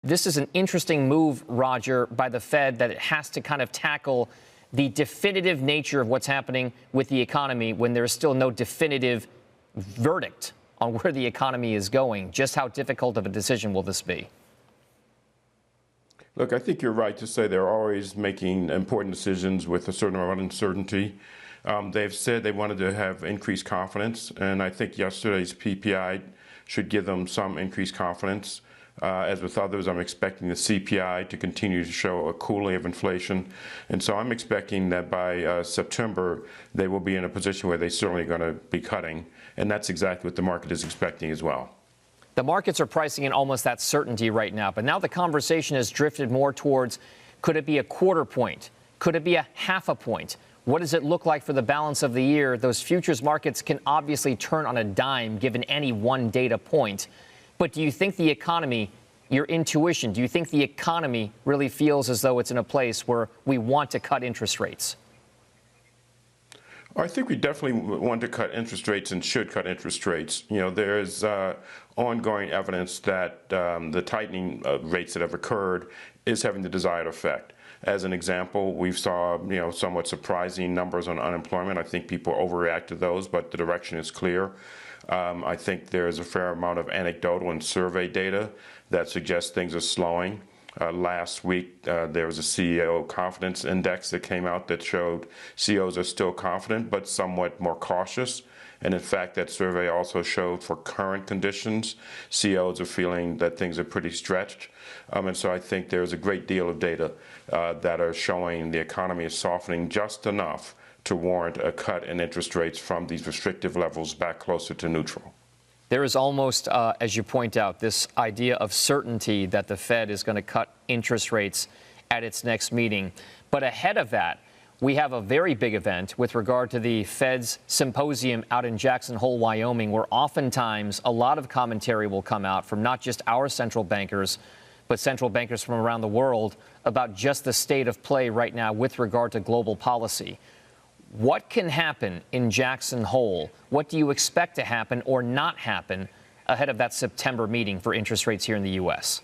This is an interesting move, Roger, by the Fed, that it has to kind of tackle the definitive nature of what's happening with the economy when there's still no definitive verdict on where the economy is going. Just how difficult of a decision will this be? Look, I think you're right to say they're always making important decisions with a certain amount of uncertainty. They've said they wanted to have increased confidence, and I think yesterday's PPI should give them some increased confidence. As with others, I'm expecting the CPI to continue to show a cooling of inflation. And so I'm expecting that by September, they will be in a position where they're certainly going to be cutting. And that's exactly what the market is expecting as well. The markets are pricing in almost that certainty right now. But now the conversation has drifted more towards, could it be a quarter point? Could it be a half a point? What does it look like for the balance of the year? Those futures markets can obviously turn on a dime given any one data point. But do you think the economy, your intuition, do you think the economy really feels as though it's in a place where we want to cut interest rates? I think we definitely want to cut interest rates and should cut interest rates. You know, there is ongoing evidence that the tightening of rates that have occurred is having the desired effect. As an example, we saw, somewhat surprising numbers on unemployment. I think people overreact to those, but the direction is clear. I think there is a fair amount of anecdotal and survey data that suggests things are slowing. Last week, there was a CEO confidence index that came out that showed CEOs are still confident, but somewhat more cautious. And in fact, that survey also showed for current conditions, CEOs are feeling that things are pretty stretched. And so I think there's a great deal of data that are showing the economy is softening just enough to warrant a cut in interest rates from these restrictive levels back closer to neutral. There is almost, as you point out, this idea of certainty that the Fed is going to cut interest rates at its next meeting. But ahead of that, we have a very big event with regard to the Fed's symposium out in Jackson Hole, Wyoming, where oftentimes a lot of commentary will come out from not just our central bankers, but central bankers from around the world about just the state of play right now with regard to global policy. What can happen in Jackson Hole? What do you expect to happen or not happen ahead of that September meeting for interest rates here in the U.S.?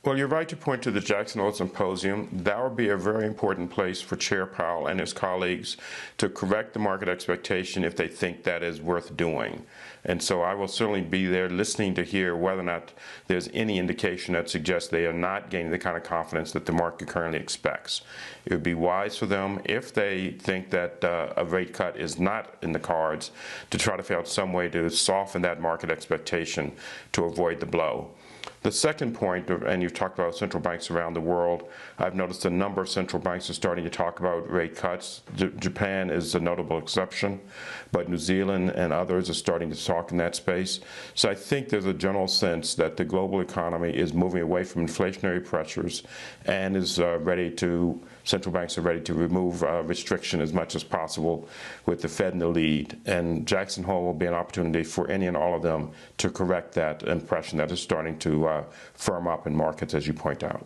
Well, you're right to point to the Jackson Hole Symposium. That would be a very important place for Chair Powell and his colleagues to correct the market expectation if they think that is worth doing. And so I will certainly be there listening to hear whether or not there's any indication that suggests they are not gaining the kind of confidence that the market currently expects. It would be wise for them, if they think that a rate cut is not in the cards, to try to figure out some way to soften that market expectation to avoid the blow. The second point, and you've talked about central banks around the world, I've noticed a number of central banks are starting to talk about rate cuts. Japan is a notable exception, but New Zealand and others are starting to talk in that space. So I think there's a general sense that the global economy is moving away from inflationary pressures and is central banks are ready to remove restriction as much as possible with the Fed in the lead. And Jackson Hole will be an opportunity for any and all of them to correct that impression that is starting to firm up in markets, as you point out.